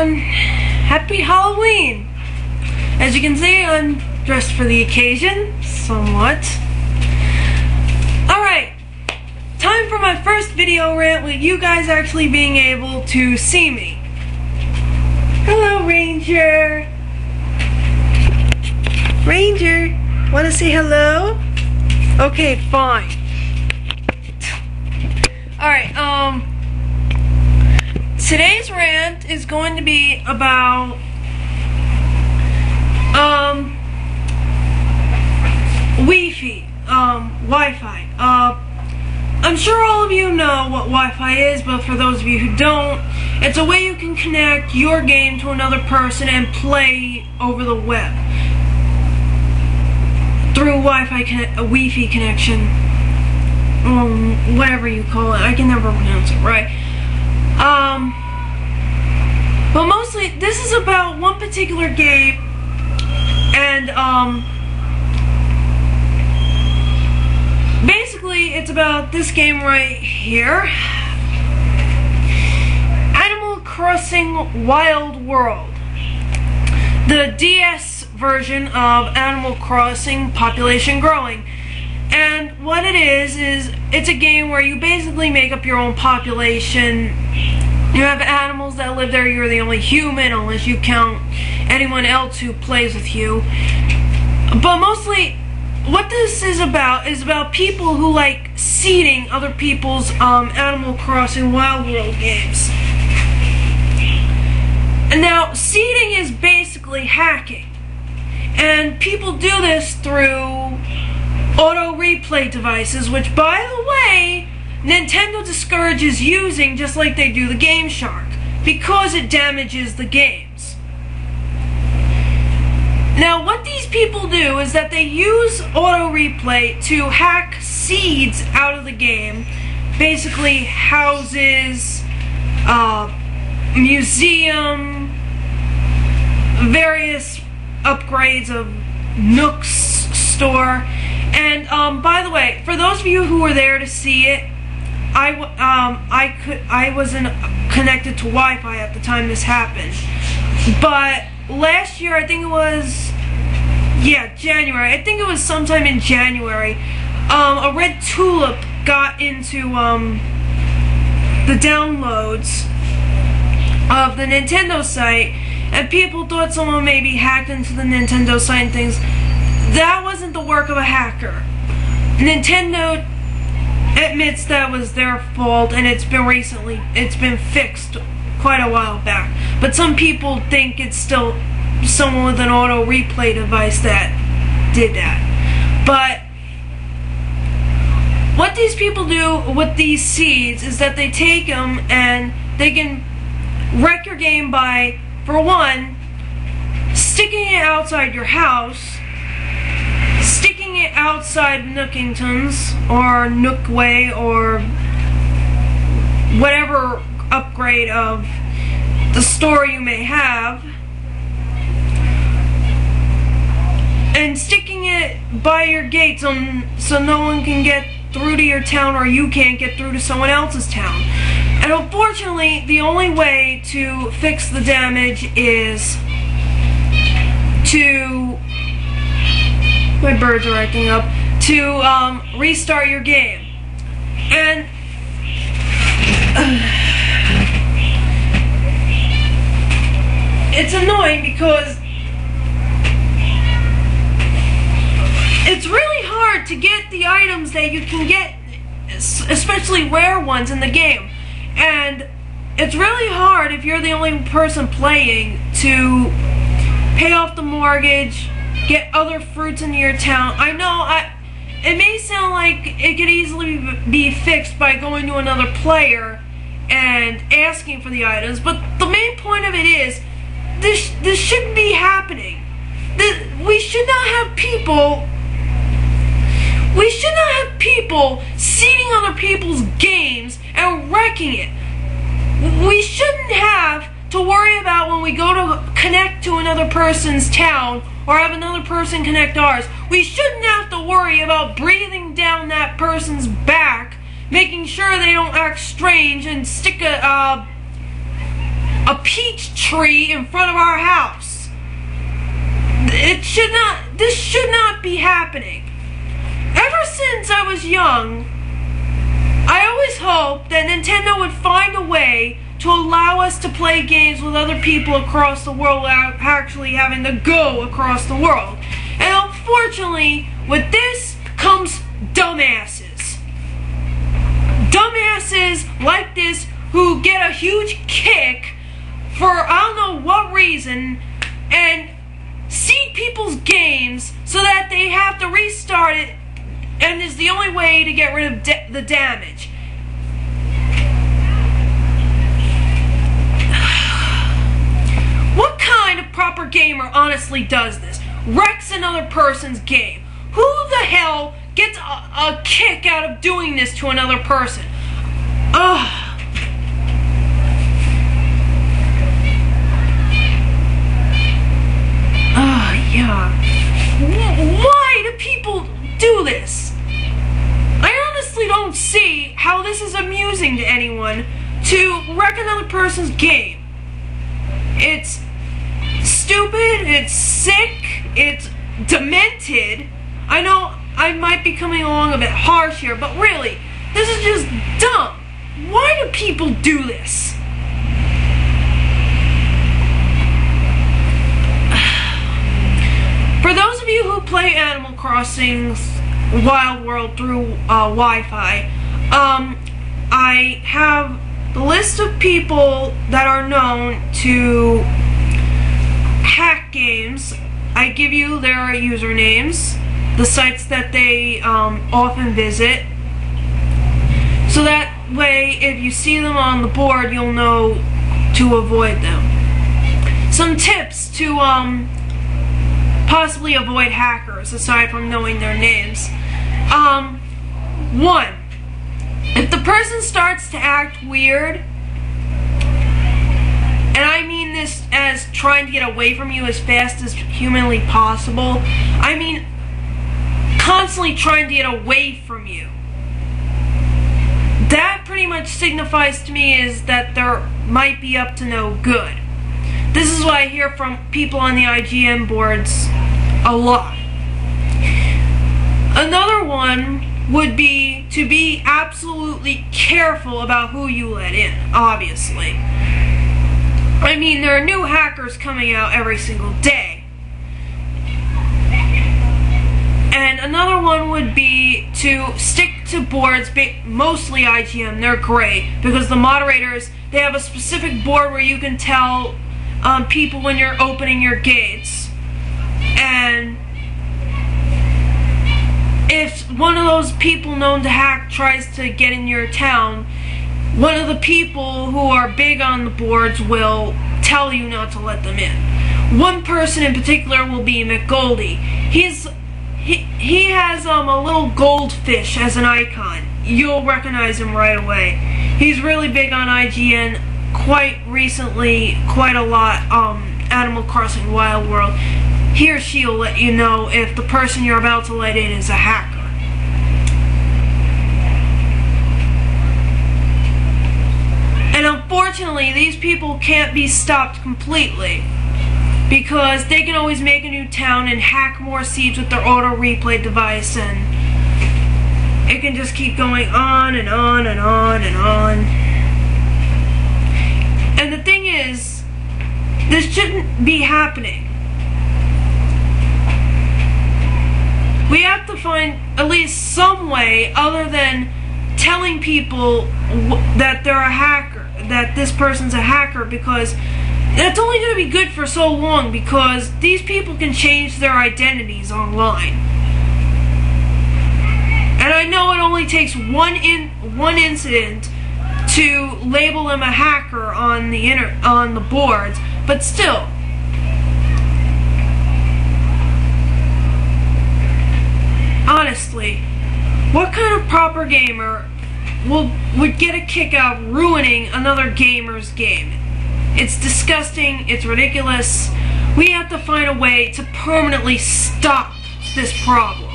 everyone. Happy Halloween! As you can see, I'm dressed for the occasion, somewhat. Alright, time for my first video rant with you guys actually being able to see me. Hello, Ranger. Ranger, wanna say hello? Okay, fine. Alright, today's rant is going to be about Wi-Fi. I'm sure all of you know what Wi-Fi is, but for those of you who don't, it's a way you can connect your game to another person and play over the web through Wi-Fi connection, whatever you call it. I can never pronounce it right. But mostly this is about one particular game, and basically it's about this game right here, Animal Crossing Wild World, the DS version of Animal Crossing Population Growing. And what it is it's a game where you basically make up your own population. You have animals that live there. You're the only human, unless you count anyone else who plays with you. But mostly, what this is about people who like seeding other people's Animal Crossing Wild World games. And now, seeding is basically hacking. And people do this through auto replay devices, which, by the way, Nintendo discourages using, just like they do the Game Shark, because it damages the games. Now, what these people do is that they use auto replay to hack seeds out of the game, basically houses, museum, various upgrades of Nook's store. And by the way, for those of you who were there to see it, I wasn't connected to Wi-Fi at the time this happened. But last year, I think it was, January. I think it was sometime in January. A red tulip got into the downloads of the Nintendo site, and people thought someone maybe hacked into the Nintendo site and things. That wasn't the work of a hacker. Nintendo admits that was their fault, and it's been fixed quite a while back. But some people think it's still someone with an auto replay device that did that. But what these people do with these seeds is that they take them and they can wreck your game by, for one, sticking it outside your house, sticking it outside Nookington's or Nookway or whatever upgrade of the store you may have, and sticking it by your gates so no one can get through to your town, or you can't get through to someone else's town. And unfortunately, the only way to fix the damage is to, my birds are acting up, to restart your game. And it's annoying because it's really hard to get the items that you can get, especially rare ones in the game. And it's really hard, if you're the only person playing, to pay off the mortgage, get other fruits into your town. I know it may sound like it could easily be fixed by going to another player and asking for the items, but the main point of it is this shouldn't be happening. We should not have people seeding other people's games and wrecking it. We shouldn't have to worry about when we go to connect to another person's town or have another person connect ours. We shouldn't have to worry about breathing down that person's back, making sure they don't act strange and stick a peach tree in front of our house. This should not be happening. Ever since I was young, I always hoped that Nintendo would find a way to allow us to play games with other people across the world without actually having to go across the world. And unfortunately, with this comes dumbasses. Dumbasses like this who get a huge kick for I don't know what reason and seed people's games so that they have to restart it, and is the only way to get rid of the damage. What kind of proper gamer honestly does this? Wrecks another person's game. Who the hell gets a kick out of doing this to another person? Ugh. Yeah. Why do people do this? I honestly don't see how this is amusing to anyone to wreck another person's game. It's stupid, it's sick, it's demented. I know I might be coming along a bit harsh here, but really, this is just dumb. Why do people do this? For those of you who play Animal Crossing Wild World through Wi-Fi, I have the list of people that are known to hack games. I give you their usernames, the sites that they often visit, so that way if you see them on the board, you'll know to avoid them. Some tips to possibly avoid hackers, aside from knowing their names. 1. If the person starts to act weird, and I mean this as trying to get away from you as fast as humanly possible, I mean constantly trying to get away from you, that pretty much signifies to me is that they might be up to no good. This is what I hear from people on the IGN boards a lot. Another one would be to be absolutely careful about who you let in, obviously. I mean, there are new hackers coming out every single day. And another one would be to stick to boards, mostly IGN, they're great, because the moderators, they have a specific board where you can tell people when you're opening your gates. And if one of those people known to hack tries to get in your town, one of the people who are big on the boards will tell you not to let them in. One person in particular will be McGoldie. He has a little goldfish as an icon. You'll recognize him right away. He's really big on IGN. Quite recently, quite a lot, Animal Crossing Wild World. He or she will let you know if the person you're about to let in is a hacker. And unfortunately, these people can't be stopped completely, because they can always make a new town and hack more seeds with their auto replay device, and it can just keep going on and on and on and on. And the thing is, this shouldn't be happening. We have to find at least some way other than telling people that they're a hacker, that this person's a hacker, because that's only going to be good for so long, because these people can change their identities online. And I know it only takes one incident to label them a hacker on the boards, but still. Honestly, what kind of proper gamer would get a kick out of ruining another gamer's game? It's disgusting, it's ridiculous. We have to find a way to permanently stop this problem.